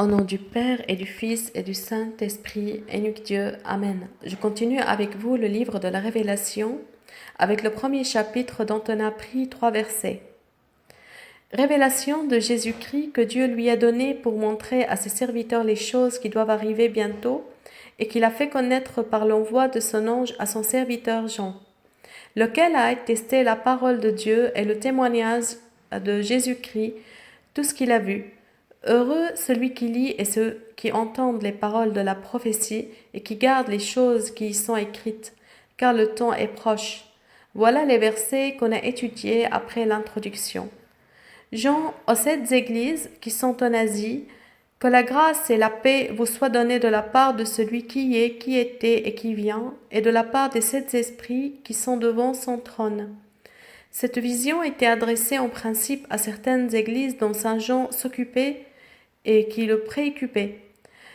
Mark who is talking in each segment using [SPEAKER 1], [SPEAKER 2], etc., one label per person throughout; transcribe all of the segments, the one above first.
[SPEAKER 1] Au nom du Père et du Fils et du Saint-Esprit, unique Dieu, Amen. Je continue avec vous le livre de la Révélation, avec le premier chapitre dont on a pris 3 versets. Révélation de Jésus-Christ que Dieu lui a donnée pour montrer à ses serviteurs les choses qui doivent arriver bientôt et qu'il a fait connaître par l'envoi de son ange à son serviteur Jean, lequel a attesté la parole de Dieu et le témoignage de Jésus-Christ, tout ce qu'il a vu. Heureux celui qui lit et ceux qui entendent les paroles de la prophétie et qui gardent les choses qui y sont écrites, car le temps est proche. Voilà les versets qu'on a étudiés après l'introduction. Jean, aux 7 églises qui sont en Asie, que la grâce et la paix vous soient données de la part de celui qui est, qui était et qui vient, et de la part des 7 esprits qui sont devant son trône. Cette vision était adressée en principe à certaines églises dont Saint Jean s'occupait et qui le préoccupaient.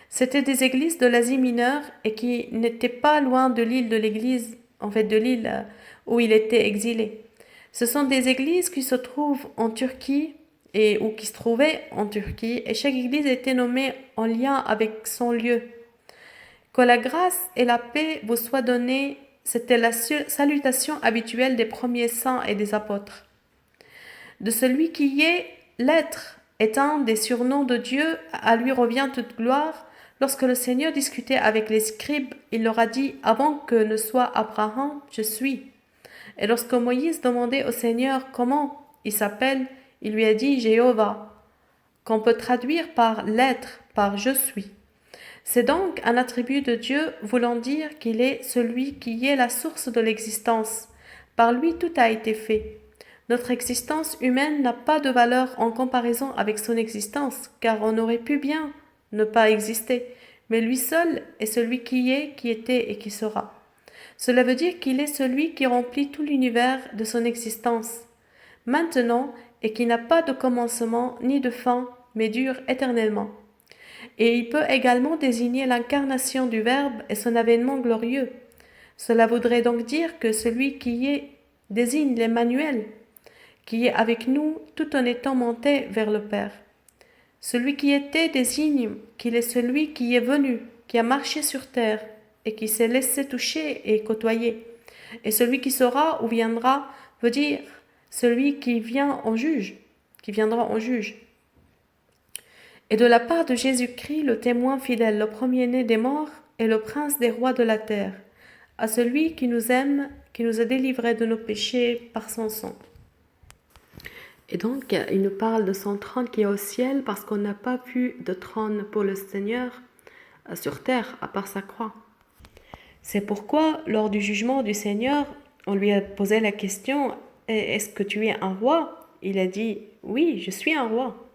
[SPEAKER 1] C'étaient des églises de l'Asie mineure et qui n'étaient pas loin de l'île de l'église, de l'île où il était exilé. Ce sont des églises qui se trouvent en Turquie ou qui se trouvaient en Turquie, et chaque église était nommée en lien avec son lieu. Que la grâce et la paix vous soient données, c'était la salutation habituelle des premiers saints et des apôtres. De celui qui est l'être est un des surnoms de Dieu, à lui revient toute gloire. Lorsque le Seigneur discutait avec les scribes, il leur a dit « Avant que ne soit Abraham, je suis ». Et lorsque Moïse demandait au Seigneur comment il s'appelle, il lui a dit Jéhovah, qu'on peut traduire par l'être, par je suis. C'est donc un attribut de Dieu voulant dire qu'il est celui qui est la source de l'existence. Par lui tout a été fait. Notre existence humaine n'a pas de valeur en comparaison avec son existence, car on aurait pu bien ne pas exister, mais lui seul est celui qui est, qui était et qui sera. Cela veut dire qu'il est celui qui remplit tout l'univers de son existence, maintenant, et qui n'a pas de commencement ni de fin, mais dure éternellement. Et il peut également désigner l'incarnation du Verbe et son avènement glorieux. Cela voudrait donc dire que celui qui est désigne l'Emmanuel, qui est avec nous tout en étant monté vers le Père. Celui qui était désigne qu'il est celui qui est venu, qui a marché sur terre, et qui s'est laissé toucher et côtoyer. Et celui qui sera ou viendra veut dire celui qui vient en juge, qui viendra en juge. Et de la part de Jésus-Christ, le témoin fidèle, le premier-né des morts et le prince des rois de la terre, à celui qui nous aime, qui nous a délivrés de nos péchés par son sang. Et donc, il nous parle de son trône qui est au ciel parce qu'on n'a pas vu de trône pour le Seigneur sur terre à part sa croix. C'est pourquoi, lors du jugement du Seigneur, on lui a posé la question « Est-ce que tu es un roi ?» Il a dit « Oui, je suis un roi.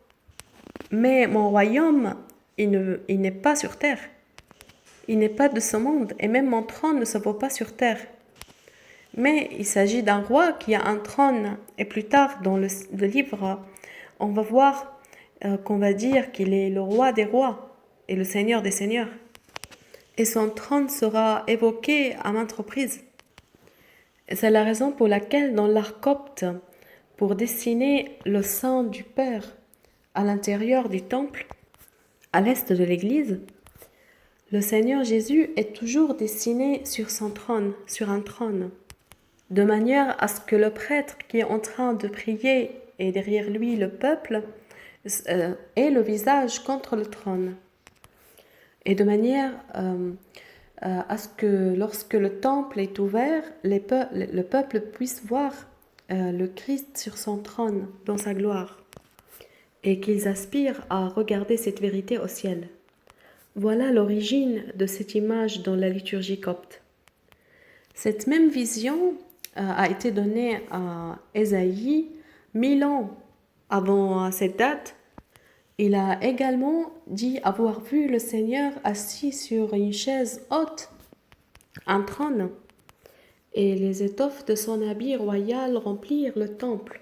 [SPEAKER 1] Mais mon royaume, il n'est pas sur terre. Il n'est pas de ce monde, et même mon trône ne se vaut pas sur terre. Mais il s'agit d'un roi qui a un trône, et plus tard dans le livre, on va voir qu'on va dire qu'il est le roi des rois et le seigneur des seigneurs. Et son trône sera évoqué à maintes reprises. Et c'est la raison pour laquelle dans l'art copte, pour dessiner le sang du Père à l'intérieur du temple, à l'est de l'église, le Seigneur Jésus est toujours dessiné sur son trône, sur un trône, de manière à ce que le prêtre qui est en train de prier et derrière lui le peuple ait le visage contre le trône. Et de manière à ce que lorsque le temple est ouvert, le peuple puisse voir le Christ sur son trône dans sa gloire et qu'ils aspirent à regarder cette vérité au ciel. Voilà l'origine de cette image dans la liturgie copte. Cette même vision a été donnée à Ésaïe 1000 ans avant cette date. Il a également dit avoir vu le Seigneur assis sur une chaise haute, un trône, et les étoffes de son habit royal remplirent le temple.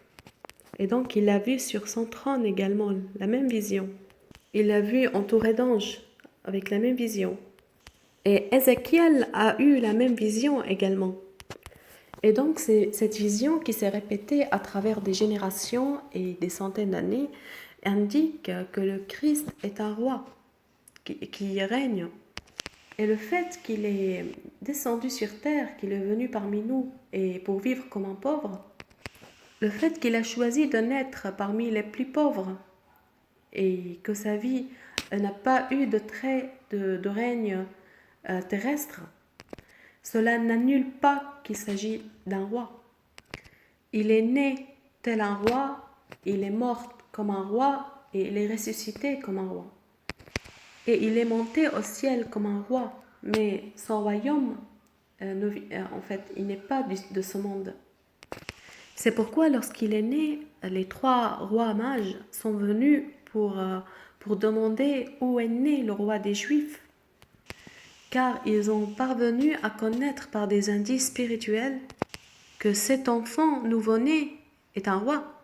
[SPEAKER 1] Et donc il a vu sur son trône également la même vision. Il l'a vu entouré d'anges avec la même vision. Et Ézéchiel a eu la même vision également. Et donc c'est cette vision qui s'est répétée à travers des générations et des centaines d'années indique que le Christ est un roi. qui y règne. Et le fait qu'il est descendu sur terre, qu'il est venu parmi nous et pour vivre comme un pauvre, le fait qu'il a choisi de naître parmi les plus pauvres et que sa vie n'a pas eu de trait de règne terrestre, cela n'annule pas qu'il s'agit d'un roi. Il est né tel un roi, il est mort comme un roi et il est ressuscité comme un roi. Et il est monté au ciel comme un roi, mais son royaume, en fait, il n'est pas de ce monde. C'est pourquoi lorsqu'il est né, les 3 rois mages sont venus pour demander où est né le roi des Juifs, car ils ont parvenu à connaître par des indices spirituels que cet enfant nouveau-né est un roi.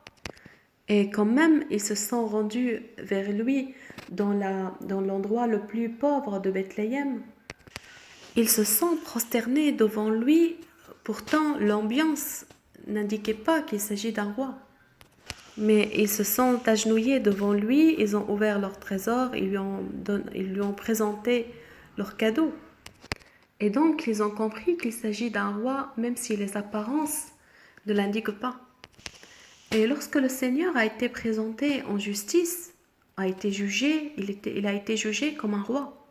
[SPEAKER 1] Et quand même, ils se sont rendus vers lui dans l'endroit le plus pauvre de Bethléem. Ils se sont prosternés devant lui, pourtant l'ambiance n'indiquait pas qu'il s'agit d'un roi. Mais ils se sont agenouillés devant lui, ils ont ouvert leur trésor, ils lui ont présenté leurs cadeaux. Et donc, ils ont compris qu'il s'agit d'un roi, même si les apparences ne l'indiquent pas. Et lorsque le Seigneur a été présenté en justice, a été jugé, il a été jugé comme un roi.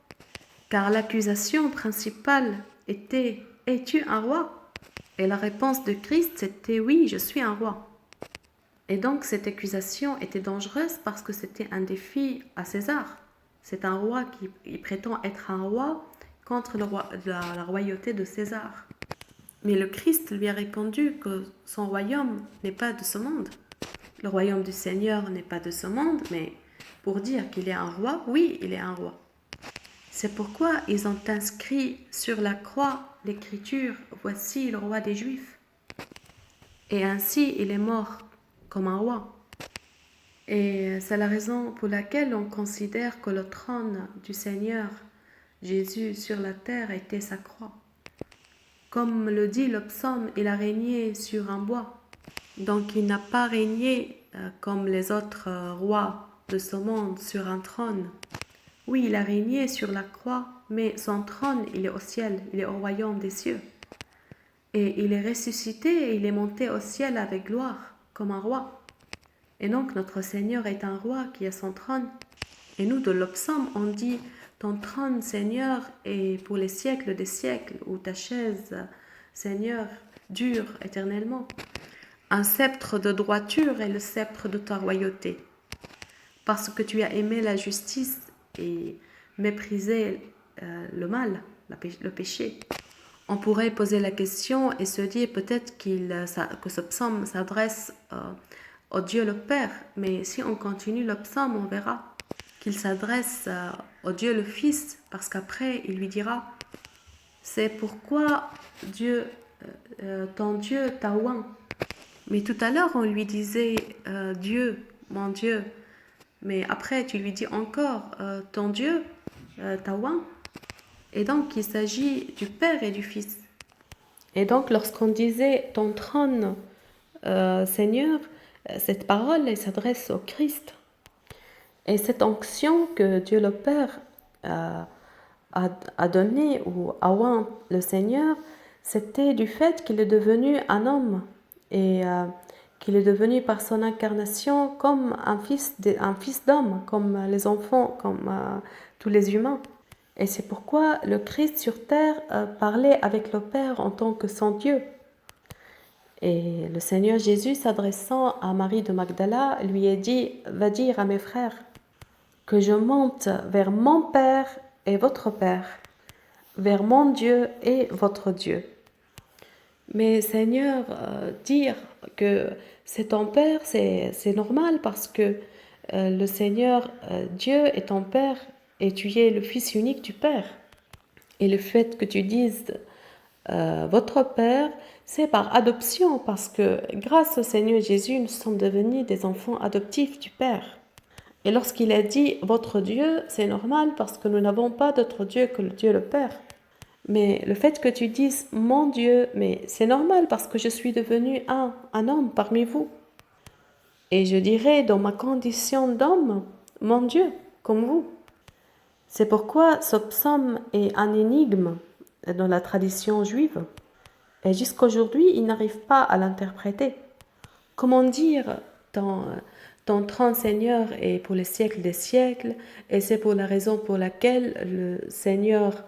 [SPEAKER 1] Car l'accusation principale était « Es-tu un roi ?» Et la réponse de Christ c'était « Oui, je suis un roi ». Et donc cette accusation était dangereuse parce que c'était un défi à César. C'est un roi qui prétend être un roi contre la royauté de César. Mais le Christ lui a répondu que son royaume n'est pas de ce monde. Le royaume du Seigneur n'est pas de ce monde, mais pour dire qu'il est un roi, oui, il est un roi. C'est pourquoi ils ont inscrit sur la croix l'écriture « Voici le roi des Juifs ». Et ainsi, il est mort comme un roi. Et c'est la raison pour laquelle on considère que le trône du Seigneur Jésus sur la terre était sa croix. Comme le dit le psaume, il a régné sur un bois. Donc il n'a pas régné comme les autres rois de ce monde sur un trône. Oui, il a régné sur la croix, mais son trône, il est au ciel, il est au royaume des cieux. Et il est ressuscité et il est monté au ciel avec gloire, comme un roi. Et donc notre Seigneur est un roi qui a son trône. Et nous, de le psaume, on dit « Ton trône, Seigneur, est pour les siècles des siècles, ou ta chaise, Seigneur, dure éternellement. Un sceptre de droiture est le sceptre de ta royauté. Parce que tu as aimé la justice et méprisé le mal, le péché. » On pourrait poser la question et se dire peut-être que ce psaume s'adresse au Dieu le Père, mais si on continue le psaume, on verra qu'il s'adresse au Dieu le Fils, parce qu'après il lui dira « C'est pourquoi Dieu, ton Dieu t'a oint. » Mais tout à l'heure on lui disait « Dieu, mon Dieu », mais après tu lui dis encore « Ton Dieu t'a oint ». Et donc il s'agit du Père et du Fils. Et donc lorsqu'on disait « Ton trône, Seigneur », cette parole elle s'adresse au Christ. Et cette onction que Dieu le Père a donnée ou a oint le Seigneur, c'était du fait qu'il est devenu un homme et qu'il est devenu par son incarnation comme un fils d'homme, comme les enfants, comme tous les humains. Et c'est pourquoi le Christ sur terre parlait avec le Père en tant que son Dieu. Et le Seigneur Jésus, s'adressant à Marie de Magdala, lui a dit « Va dire à mes frères que je monte vers mon Père et votre Père, vers mon Dieu et votre Dieu. » Mais Seigneur, dire que c'est ton Père, c'est normal parce que le Seigneur Dieu est ton Père et tu es le Fils unique du Père. Et le fait que tu dises votre Père, c'est par adoption parce que grâce au Seigneur Jésus, nous sommes devenus des enfants adoptifs du Père. Et lorsqu'il a dit « votre Dieu », c'est normal parce que nous n'avons pas d'autre Dieu que le Dieu le Père. Mais le fait que tu dises « mon Dieu », mais c'est normal parce que je suis devenu un homme parmi vous. Et je dirais dans ma condition d'homme « mon Dieu », comme vous. C'est pourquoi ce psaume est un énigme dans la tradition juive. Et jusqu'aujourd'hui, ils n'arrivent pas à l'interpréter. Comment dire ton trône Seigneur est pour les siècles des siècles, et c'est pour la raison pour laquelle le Seigneur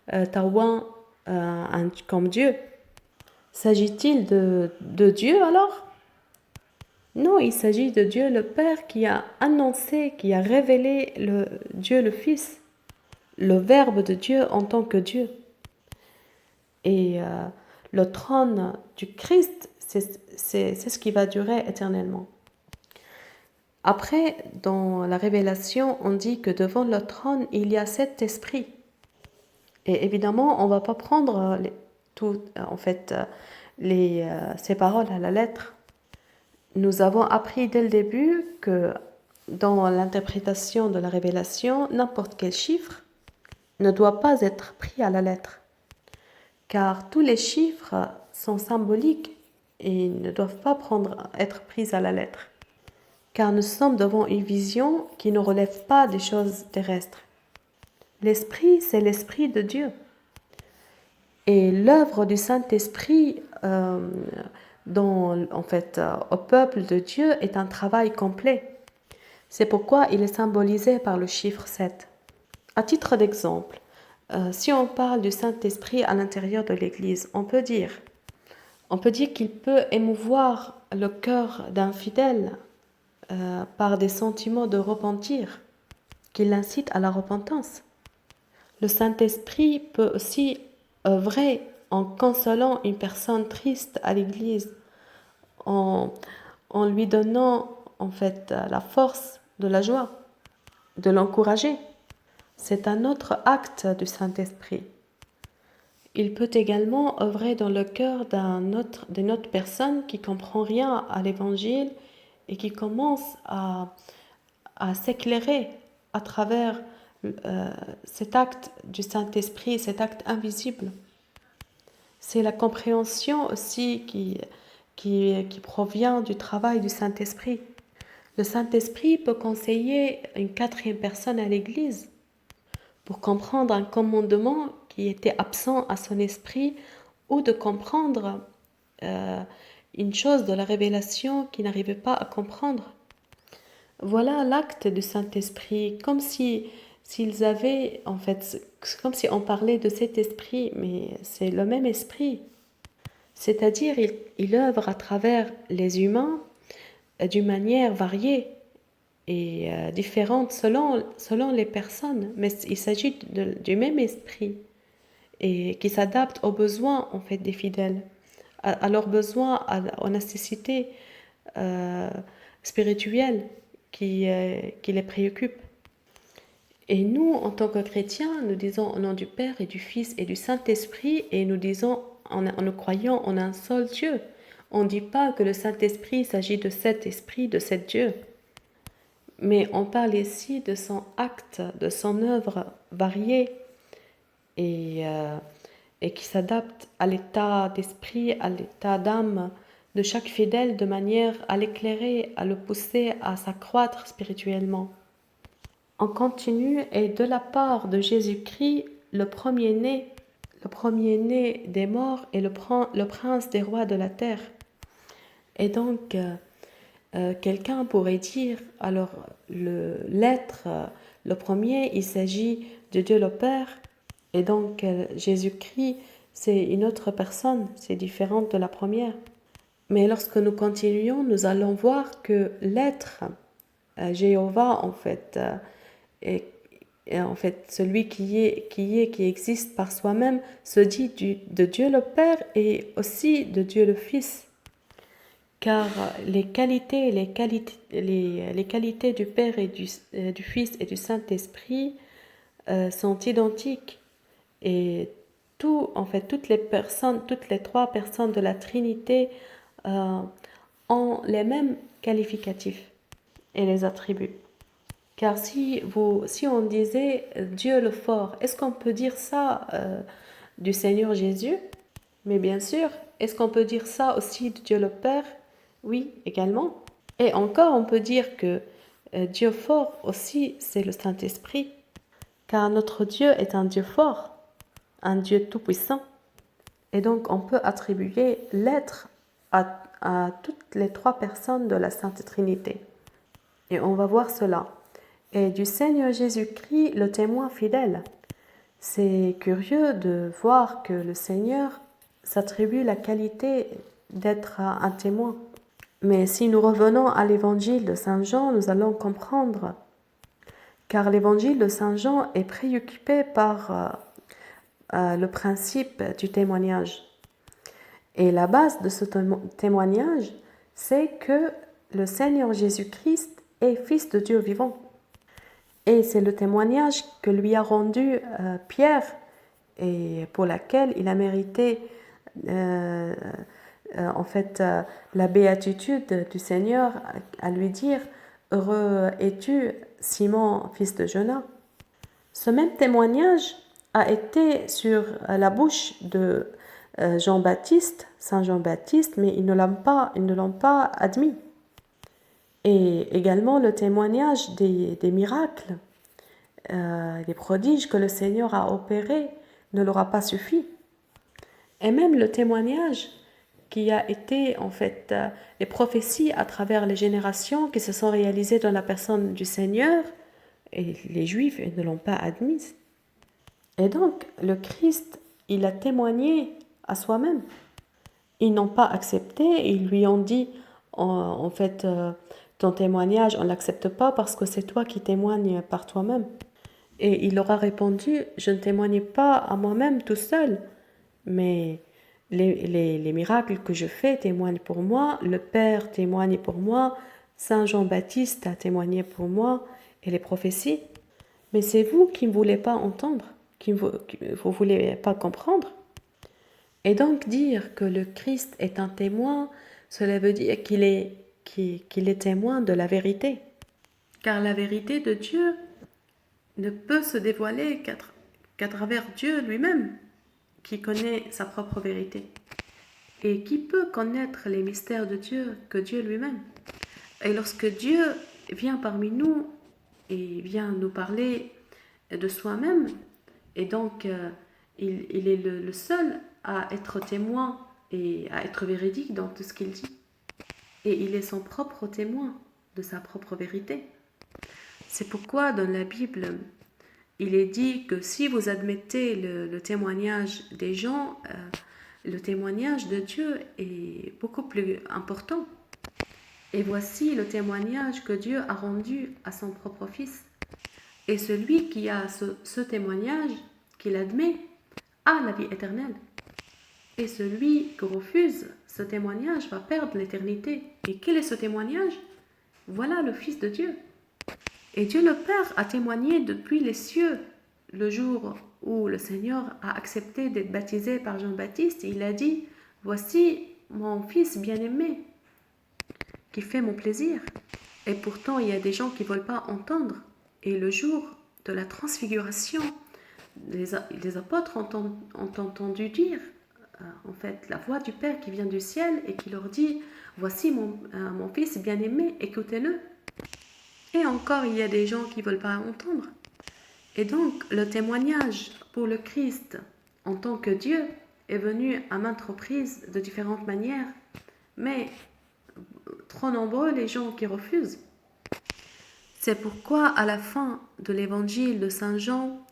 [SPEAKER 1] t'a oint comme Dieu. S'agit-il de Dieu alors? Non, il s'agit de Dieu le Père qui a annoncé, qui a révélé Dieu le Fils, le Verbe de Dieu en tant que Dieu. Et le trône du Christ, c'est ce qui va durer éternellement. Après, dans la Révélation, on dit que devant le trône, il y a 7 esprits. Et évidemment, on ne va pas prendre ces paroles à la lettre. Nous avons appris dès le début que dans l'interprétation de la Révélation, n'importe quel chiffre ne doit pas être pris à la lettre, car tous les chiffres sont symboliques et ne doivent pas être pris à la lettre, car nous sommes devant une vision qui ne relève pas des choses terrestres. L'Esprit, c'est l'Esprit de Dieu. Et l'œuvre du Saint-Esprit au peuple de Dieu est un travail complet. C'est pourquoi il est symbolisé par le chiffre 7. À titre d'exemple, si on parle du Saint-Esprit à l'intérieur de l'Église, on peut dire qu'il peut émouvoir le cœur d'un fidèle par des sentiments de repentir, qui l'incitent à la repentance. Le Saint-Esprit peut aussi œuvrer en consolant une personne triste à l'Église, en lui donnant la force de la joie, de l'encourager. C'est un autre acte du Saint-Esprit. Il peut également œuvrer dans le cœur d'une autre personne qui ne comprend rien à l'Évangile et qui commence à s'éclairer à travers cet acte du Saint-Esprit, cet acte invisible. C'est la compréhension aussi qui provient du travail du Saint-Esprit. Le Saint-Esprit peut conseiller une 4e personne à l'Église pour comprendre un commandement qui était absent à son esprit ou de comprendre une chose de la révélation qu'il n'arrivait pas à comprendre. Voilà l'acte du Saint-Esprit, comme si on parlait de cet esprit, mais c'est le même esprit. C'est-à-dire, il œuvre à travers les humains d'une manière variée et différente selon les personnes, mais il s'agit du même esprit et qui s'adapte aux besoins des fidèles, à leurs besoins, aux nécessités spirituelles qui les préoccupent. Et nous, en tant que chrétiens, nous disons au nom du Père et du Fils et du Saint-Esprit, et nous disons en nous croyant en un seul Dieu. On ne dit pas que le Saint-Esprit s'agit de cet esprit, de cet Dieu. Mais on parle ici de son acte, de son œuvre variée et qui s'adapte à l'état d'esprit, à l'état d'âme de chaque fidèle de manière à l'éclairer, à le pousser à s'accroître spirituellement. On continue et de la part de Jésus-Christ, le premier-né des morts et le prince des rois de la terre. Et donc, quelqu'un pourrait dire, alors l'être, le premier, il s'agit de Dieu le Père, et donc Jésus-Christ, c'est une autre personne, c'est différent de la première. Mais lorsque nous continuons, nous allons voir que l'être, Jéhovah, est celui qui existe par soi-même, se dit de Dieu le Père et aussi de Dieu le Fils. Car les qualités du Père et du Fils et du Saint-Esprit sont identiques. Et toutes les 3 personnes de la Trinité ont les mêmes qualificatifs et les attributs. Car si on disait Dieu le fort, est-ce qu'on peut dire ça du Seigneur Jésus? Mais bien sûr. Est-ce qu'on peut dire ça aussi de Dieu le Père? Oui, également. Et encore, on peut dire que Dieu fort aussi, c'est le Saint-Esprit. car notre Dieu est un Dieu fort, un Dieu tout-puissant. Et donc on peut attribuer l'être à toutes les trois personnes de la Sainte Trinité. Et on va voir cela. Et du Seigneur Jésus-Christ, le témoin fidèle. C'est curieux de voir que le Seigneur s'attribue la qualité d'être un témoin. Mais si nous revenons à l'évangile de Saint Jean, nous allons comprendre. Car l'évangile de Saint Jean est préoccupé par le principe du témoignage. Et la base de ce témoignage, c'est que le Seigneur Jésus-Christ est Fils de Dieu vivant. Et c'est le témoignage que lui a rendu Pierre et pour laquelle il a mérité la béatitude du Seigneur à lui dire « Heureux es-tu, Simon, fils de Jonas ». Ce même témoignage a été sur la bouche de Jean-Baptiste, Saint Jean-Baptiste, mais ils ne l'ont pas admis. Et également le témoignage des miracles, des prodiges que le Seigneur a opérés ne leur a pas suffi. Et même le témoignage qui a été les prophéties à travers les générations qui se sont réalisées dans la personne du Seigneur, et les Juifs ne l'ont pas admise. Et donc le Christ, il a témoigné à soi-même. Ils n'ont pas accepté, ils lui ont dit ton témoignage, on ne l'accepte pas parce que c'est toi qui témoignes par toi-même. Et il leur a répondu, je ne témoigne pas à moi-même tout seul, mais les miracles que je fais témoignent pour moi, le Père témoigne pour moi, Saint Jean-Baptiste a témoigné pour moi, et les prophéties. Mais c'est vous qui ne voulez pas entendre, qui ne voulez pas comprendre. Et donc dire que le Christ est un témoin, cela veut dire qu'il est témoin de la vérité. Car la vérité de Dieu ne peut se dévoiler qu'à travers Dieu lui-même, qui connaît sa propre vérité. Et qui peut connaître les mystères de Dieu que Dieu lui-même. Et lorsque Dieu vient parmi nous et vient nous parler de soi-même, et donc il est le seul à être témoin et à être véridique dans tout ce qu'il dit. Et il est son propre témoin de sa propre vérité. C'est pourquoi dans la Bible, il est dit que si vous admettez le témoignage des gens, le témoignage de Dieu est beaucoup plus important. Et voici le témoignage que Dieu a rendu à son propre Fils. Et celui qui a ce témoignage, qui l'admet, a la vie éternelle. Et celui qui refuse ce témoignage va perdre l'éternité. Et quel est ce témoignage? Voilà le Fils de Dieu. Et Dieu le Père a témoigné depuis les cieux le jour où le Seigneur a accepté d'être baptisé par Jean-Baptiste. Il a dit, voici mon Fils bien-aimé qui fait mon plaisir. Et pourtant, il y a des gens qui ne veulent pas entendre. Et le jour de la transfiguration, les apôtres ont entendu dire la voix du Père qui vient du ciel et qui leur dit, voici mon Fils bien-aimé, écoutez-le. Et encore, il y a des gens qui ne veulent pas entendre. Et donc, le témoignage pour le Christ en tant que Dieu est venu à maintes reprises de différentes manières, mais trop nombreux les gens qui refusent. C'est pourquoi à la fin de l'évangile de Saint Jean,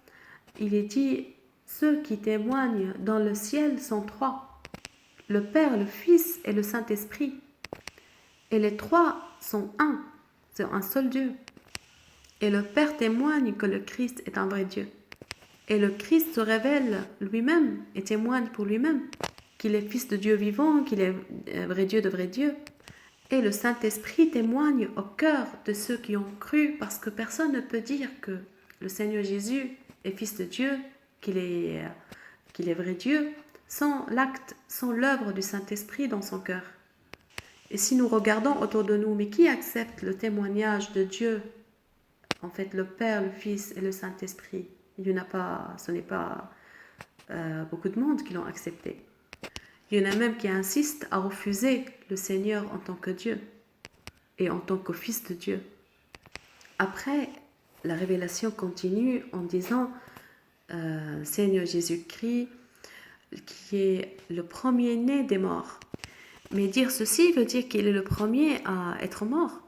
[SPEAKER 1] il est dit « Ceux qui témoignent dans le ciel sont trois, le Père, le Fils et le Saint-Esprit. Et les trois sont un, c'est un seul Dieu. Et le Père témoigne que le Christ est un vrai Dieu. Et le Christ se révèle lui-même et témoigne pour lui-même qu'il est Fils de Dieu vivant, qu'il est vrai Dieu de vrai Dieu. Et le Saint-Esprit témoigne au cœur de ceux qui ont cru, parce que personne ne peut dire que le Seigneur Jésus est Fils de Dieu, qu'il est vrai Dieu, sans l'acte, sans l'œuvre du Saint-Esprit dans son cœur. Et si nous regardons autour de nous, mais qui accepte le témoignage de Dieu, le Père, le Fils et le Saint-Esprit? Il n'y en a pas, ce n'est pas beaucoup de monde qui l'ont accepté. Il y en a même qui insistent à refuser le Seigneur en tant que Dieu et en tant que Fils de Dieu. Après, la révélation continue en disant Seigneur Jésus-Christ, qui est le premier-né des morts. Mais dire ceci veut dire qu'il est le premier à être mort.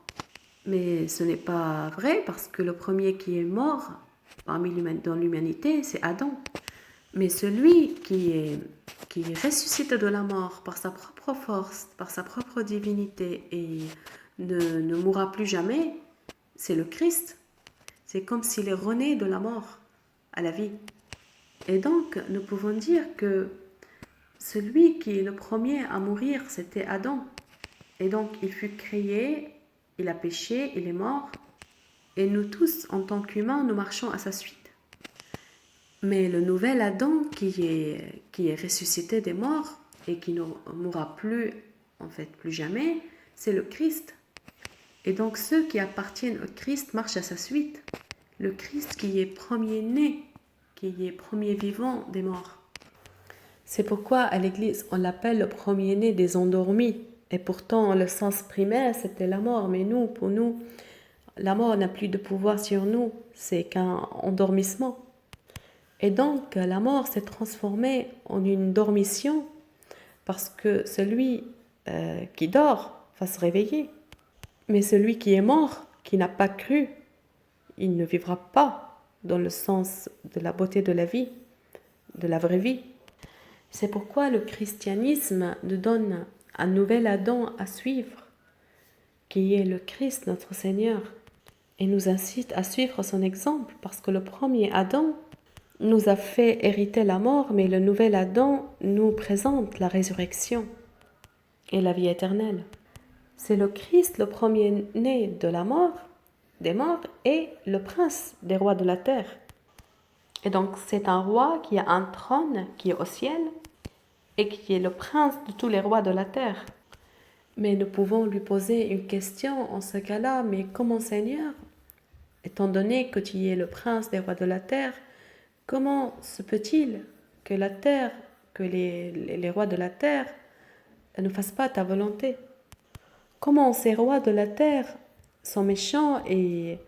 [SPEAKER 1] Mais ce n'est pas vrai parce que le premier qui est mort dans l'humanité, c'est Adam. Mais celui qui est ressuscité de la mort par sa propre force, par sa propre divinité et ne mourra plus jamais, c'est le Christ. C'est comme s'il est rené de la mort à la vie. Et donc, nous pouvons dire que celui qui est le premier à mourir, c'était Adam. Et donc, il fut créé, il a péché, il est mort. Et nous tous, en tant qu'humains, nous marchons à sa suite. Mais le nouvel Adam qui est ressuscité des morts et qui ne mourra plus, en fait, plus jamais, c'est le Christ. Et donc, ceux qui appartiennent au Christ marchent à sa suite. Le Christ qui est premier-né, qui est premier vivant des morts. C'est pourquoi à l'Église, on l'appelle le premier-né des endormis. Et pourtant, le sens primaire, c'était la mort. Mais nous, pour nous, la mort n'a plus de pouvoir sur nous. C'est qu'un endormissement. Et donc, la mort s'est transformée en une dormition parce que celui qui dort va se réveiller. Mais celui qui est mort, qui n'a pas cru, il ne vivra pas dans le sens de la beauté de la vie, de la vraie vie. C'est pourquoi le christianisme nous donne un nouvel Adam à suivre, qui est le Christ, notre Seigneur, et nous incite à suivre son exemple parce que le premier Adam nous a fait hériter la mort, mais le nouvel Adam nous présente la résurrection et la vie éternelle. C'est le Christ, le premier-né de la mort, des morts, et le prince des rois de la terre. Et donc c'est un roi qui a un trône qui est au ciel et qui est le prince de tous les rois de la terre. Mais nous pouvons lui poser une question en ce cas-là, mais comment Seigneur, étant donné que tu es le prince des rois de la terre, comment se peut-il que la terre, que les rois de la terre ne fassent pas ta volonté? Comment ces rois de la terre sont méchants et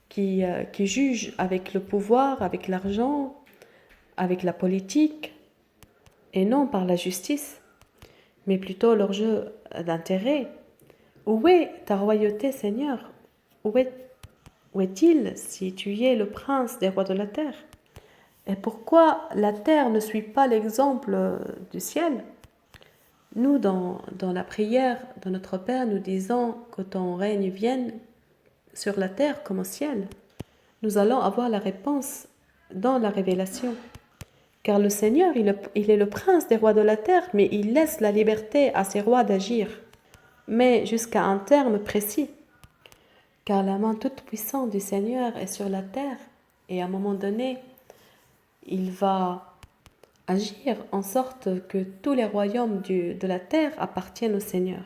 [SPEAKER 1] qui jugent avec le pouvoir, avec l'argent, avec la politique, et non par la justice, mais plutôt leur jeu d'intérêt? Où est ta royauté, Seigneur? Où est-il si tu es le prince des rois de la terre? Et pourquoi la terre ne suit pas l'exemple du ciel? Nous, dans la prière de notre Père, nous disons que ton règne vienne sur la terre comme au ciel. Nous allons avoir la réponse dans la révélation. Car le Seigneur, il est le prince des rois de la terre, mais il laisse la liberté à ses rois d'agir, mais jusqu'à un terme précis. Car la main toute puissante du Seigneur est sur la terre, et à un moment donné, il va agir en sorte que tous les royaumes de la terre appartiennent au Seigneur.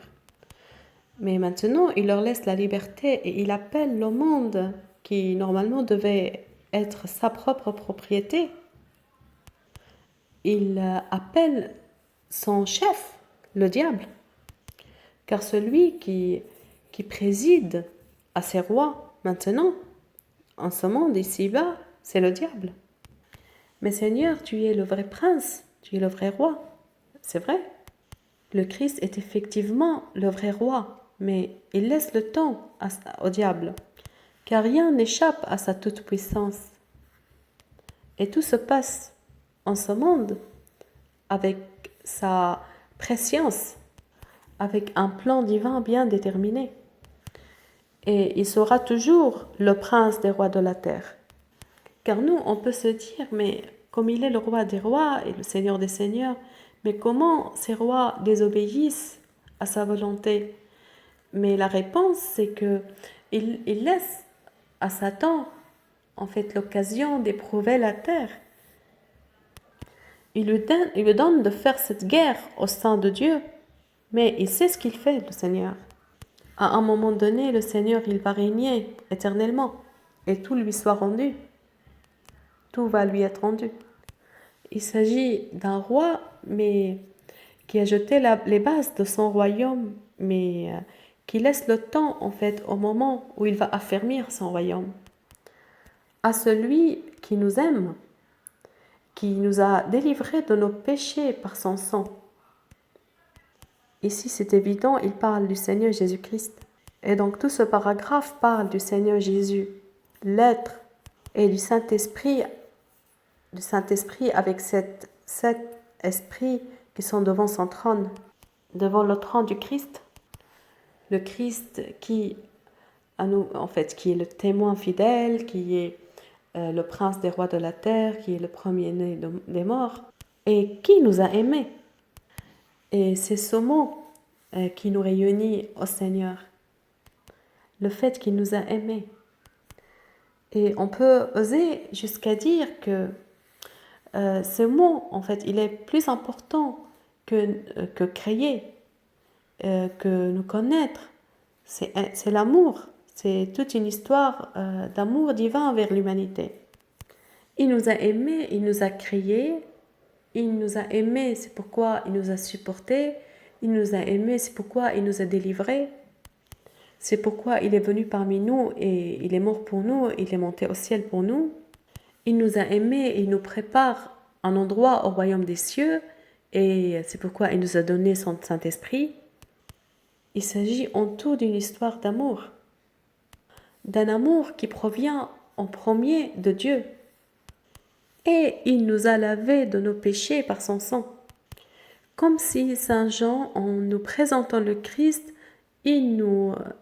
[SPEAKER 1] Mais maintenant, il leur laisse la liberté et il appelle le monde, qui normalement devait être sa propre propriété, il appelle son chef, le diable. Car celui qui préside à ses rois maintenant, en ce monde ici-bas, c'est le diable. Mais Seigneur, tu es le vrai prince, tu es le vrai roi. C'est vrai. Le Christ est effectivement le vrai roi, mais il laisse le temps au diable, car rien n'échappe à sa toute-puissance. Et tout se passe en ce monde avec sa préscience, avec un plan divin bien déterminé. Et il sera toujours le prince des rois de la terre. Car nous, on peut se dire, mais comme il est le roi des rois et le seigneur des seigneurs, mais comment ces rois désobéissent à sa volonté? Mais la réponse, c'est que il laisse à Satan, en fait, l'occasion d'éprouver la terre. Il lui donne de faire cette guerre au sein de Dieu, mais il sait ce qu'il fait, le Seigneur. À un moment donné, le Seigneur, il va régner éternellement et tout lui soit rendu. Tout va lui être rendu. Il s'agit d'un roi, mais qui a jeté les bases de son royaume, mais qui laisse le temps, en fait, au moment où il va affermir son royaume. à celui qui nous aime, qui nous a délivrés de nos péchés par son sang. Ici, c'est évident, il parle du Seigneur Jésus-Christ. Et donc, tout ce paragraphe parle du Seigneur Jésus, l'être, et du Saint-Esprit avec sept esprits qui sont devant son trône, devant le trône du Christ. Le Christ qui est le témoin fidèle, qui est le prince des rois de la terre, qui est le premier-né des morts, et qui nous a aimés. Et c'est ce mot qui nous réunit au Seigneur. Le fait qu'il nous a aimés. Et on peut oser jusqu'à dire que ce mot, en fait, il est plus important que créer, que nous connaître. C'est l'amour. C'est toute une histoire d'amour divin vers l'humanité. Il nous a aimés, il nous a créés, il nous a aimés, c'est pourquoi il nous a supportés, il nous a aimés, c'est pourquoi il nous a délivrés, c'est pourquoi il est venu parmi nous et il est mort pour nous, il est monté au ciel pour nous. Il nous a aimés et il nous prépare un endroit au royaume des cieux et c'est pourquoi il nous a donné son Saint-Esprit. Il s'agit en tout d'une histoire d'amour, d'un amour qui provient en premier de Dieu. Et il nous a lavés de nos péchés par son sang. Comme si Saint Jean, en nous présentant le Christ, il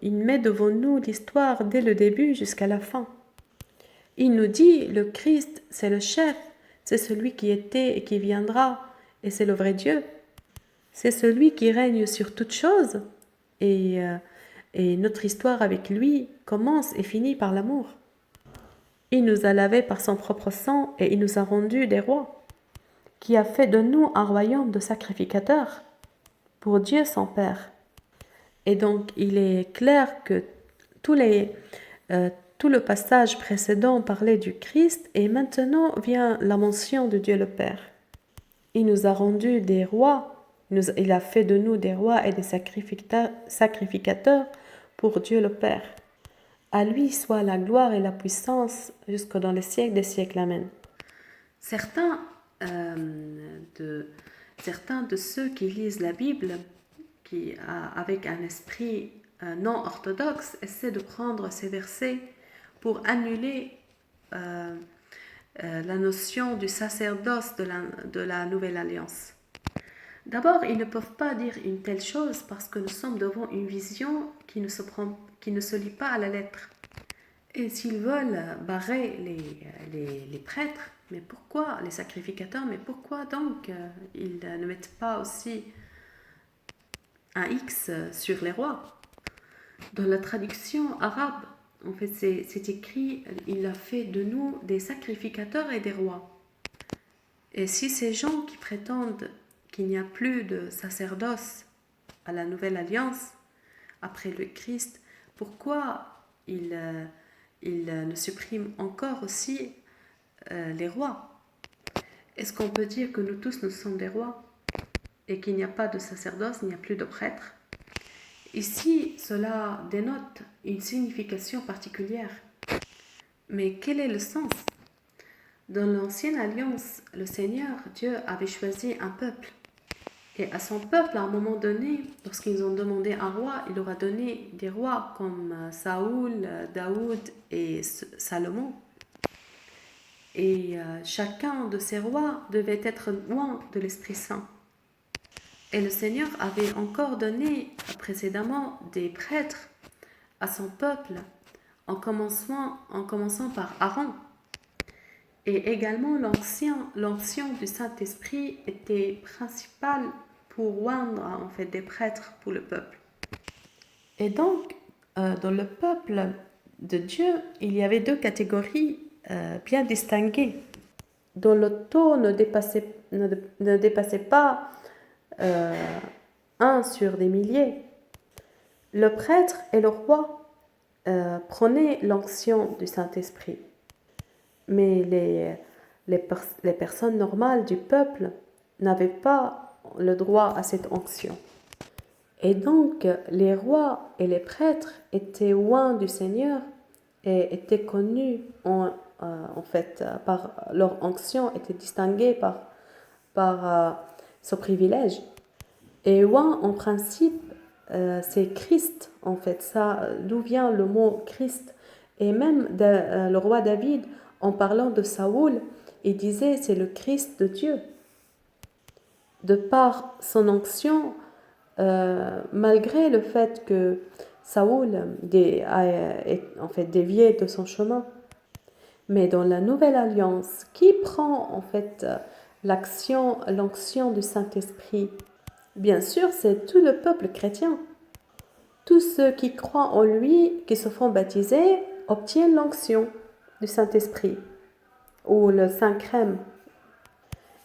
[SPEAKER 1] met devant nous l'histoire dès le début jusqu'à la fin. Il nous dit, le Christ, c'est le chef, c'est celui qui était et qui viendra, et c'est le vrai Dieu. C'est celui qui règne sur toutes choses, et notre histoire avec lui commence et finit par l'amour. Il nous a lavés par son propre sang et il nous a rendus des rois, qui a fait de nous un royaume de sacrificateurs pour Dieu son Père. Et donc, il est clair que tout le passage précédent parlait du Christ et maintenant vient la mention de Dieu le Père. Il nous a rendus des rois, il a fait de nous des rois et des sacrificateurs pour Dieu le Père. À lui soit la gloire et la puissance jusque dans les siècles des siècles. Amen. Certains de ceux qui lisent la Bible avec un esprit non orthodoxe essaient de prendre ces versets pour annuler la notion du sacerdoce de la Nouvelle Alliance. D'abord, ils ne peuvent pas dire une telle chose parce que nous sommes devant une vision qui ne se lit pas à la lettre. Et s'ils veulent barrer les prêtres, mais pourquoi les sacrificateurs, mais pourquoi donc ils ne mettent pas aussi un X sur les rois? Dans la traduction arabe, en fait, c'est écrit, il a fait de nous des sacrificateurs et des rois. Et si ces gens qui prétendent qu'il n'y a plus de sacerdoce à la Nouvelle Alliance, après le Christ, pourquoi ils ne suppriment encore aussi les rois? Est-ce qu'on peut dire que nous tous, nous sommes des rois et qu'il n'y a pas de sacerdoce, il n'y a plus de prêtres? Ici, cela dénote une signification particulière. Mais quel est le sens? Dans l'Ancienne Alliance, le Seigneur, Dieu, avait choisi un peuple. Et à son peuple, à un moment donné, lorsqu'ils ont demandé un roi, il leur a donné des rois comme Saoul, Daoud et Salomon. Et chacun de ces rois devait être loin de l'Esprit Saint. Et le Seigneur avait encore donné précédemment des prêtres à son peuple, en commençant par Aaron. Et également l'onction du Saint-Esprit était principale pour oindre en fait des prêtres pour le peuple. Et donc, dans le peuple de Dieu, il y avait deux catégories bien distinguées, dont le taux ne dépassait pas 1 sur des milliers. Le prêtre et le roi prenaient l'onction du Saint-Esprit. Mais les personnes normales du peuple n'avaient pas le droit à cette onction. Et donc, les rois et les prêtres étaient loin du Seigneur et étaient connus en par leur onction, étaient distingués par ce privilège. Et Roi, en principe, c'est Christ, en fait. Ça, d'où vient le mot Christ? Et même le roi David, en parlant de Saoul, il disait c'est le Christ de Dieu. De par son onction, malgré le fait que Saoul a dévié de son chemin. Mais dans la nouvelle alliance, qui prend en fait l'onction du Saint-Esprit? Bien sûr, c'est tout le peuple chrétien. Tous ceux qui croient en lui, qui se font baptiser, obtiennent l'onction du Saint-Esprit ou le Saint-Crème.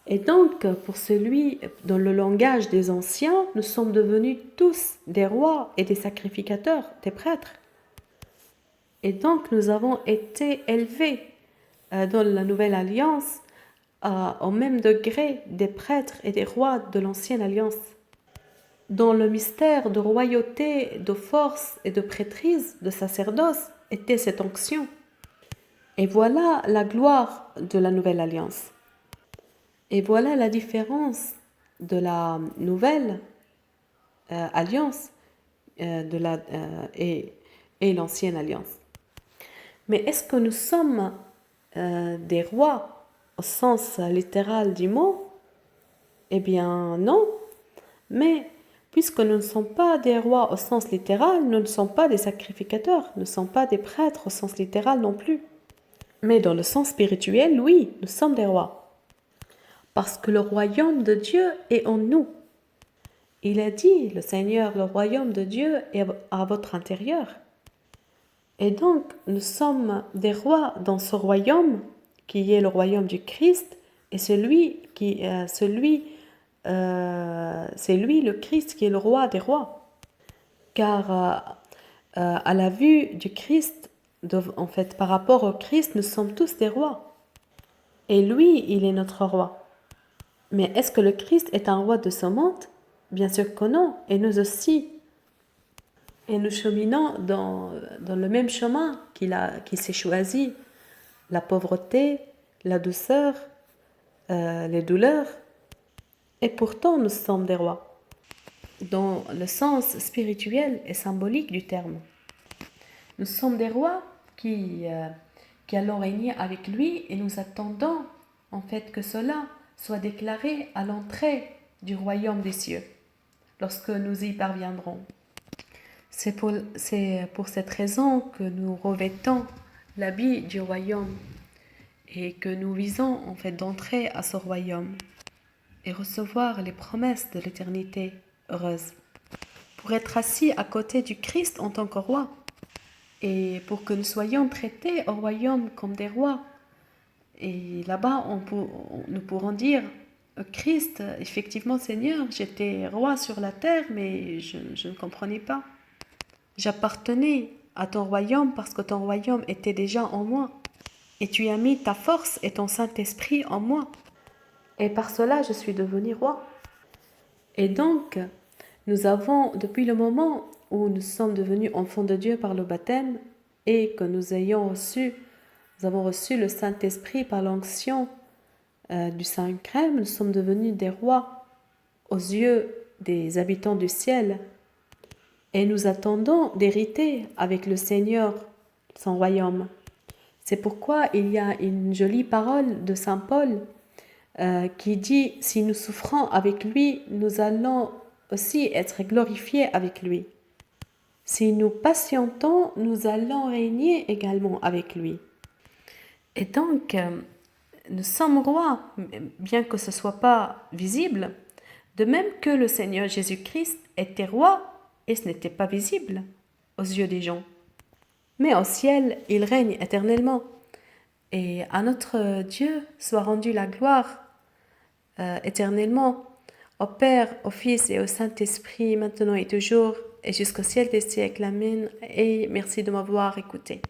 [SPEAKER 1] Et donc, pour celui, dans le langage des anciens, nous sommes devenus tous des rois et des sacrificateurs, des prêtres. Et donc, nous avons été élevés dans la nouvelle alliance au même degré des prêtres et des rois de l'ancienne alliance. Dans le mystère de royauté, de force et de prêtrise, de sacerdoce, était cette onction. Et voilà la gloire de la nouvelle alliance. Et voilà la différence de la nouvelle alliance et l'ancienne alliance. Mais est-ce que nous sommes des rois au sens littéral du mot? Eh bien non. Mais puisque nous ne sommes pas des rois au sens littéral, nous ne sommes pas des sacrificateurs, nous ne sommes pas des prêtres au sens littéral non plus. Mais dans le sens spirituel, oui, nous sommes des rois. Parce que le royaume de Dieu est en nous. Il a dit, le Seigneur, le royaume de Dieu est à votre intérieur. Et donc, nous sommes des rois dans ce royaume qui est le royaume du Christ, et c'est lui le Christ qui est le roi des rois. Car à la vue du Christ, par rapport au Christ, nous sommes tous des rois. Et lui, il est notre roi. Mais est-ce que le Christ est un roi de ce monde? Bien sûr que non, et nous aussi. Et nous cheminons dans le même chemin qu'il s'est choisi. La pauvreté, la douceur, les douleurs. Et pourtant, nous sommes des rois. Dans le sens spirituel et symbolique du terme. Nous sommes des rois qui allons régner avec lui et nous attendons en fait que cela soit déclaré à l'entrée du royaume des cieux, lorsque nous y parviendrons. C'est pour cette raison que nous revêtons l'habit du royaume et que nous visons en fait d'entrer à ce royaume et recevoir les promesses de l'éternité heureuse, pour être assis à côté du Christ en tant que roi et pour que nous soyons traités au royaume comme des rois. Et là-bas, nous pourrons dire, Christ, effectivement Seigneur, j'étais roi sur la terre, mais je ne comprenais pas. J'appartenais à ton royaume parce que ton royaume était déjà en moi. Et tu as mis ta force et ton Saint-Esprit en moi. Et par cela, je suis devenu roi. Et donc, nous avons, depuis le moment où nous sommes devenus enfants de Dieu par le baptême et que nous avons reçu le Saint-Esprit par l'onction du Saint-Crème, nous sommes devenus des rois aux yeux des habitants du ciel. Et nous attendons d'hériter avec le Seigneur son royaume. C'est pourquoi il y a une jolie parole de Saint Paul qui dit « Si nous souffrons avec lui, nous allons aussi être glorifiés avec lui. Si nous patientons, nous allons régner également avec lui. » Et donc, nous sommes rois, bien que ce ne soit pas visible, de même que le Seigneur Jésus-Christ était roi et ce n'était pas visible aux yeux des gens. Mais au ciel, il règne éternellement. Et à notre Dieu soit rendue la gloire éternellement, au Père, au Fils et au Saint-Esprit, maintenant et toujours, et jusqu'au ciel des siècles. Amen. Et merci de m'avoir écouté.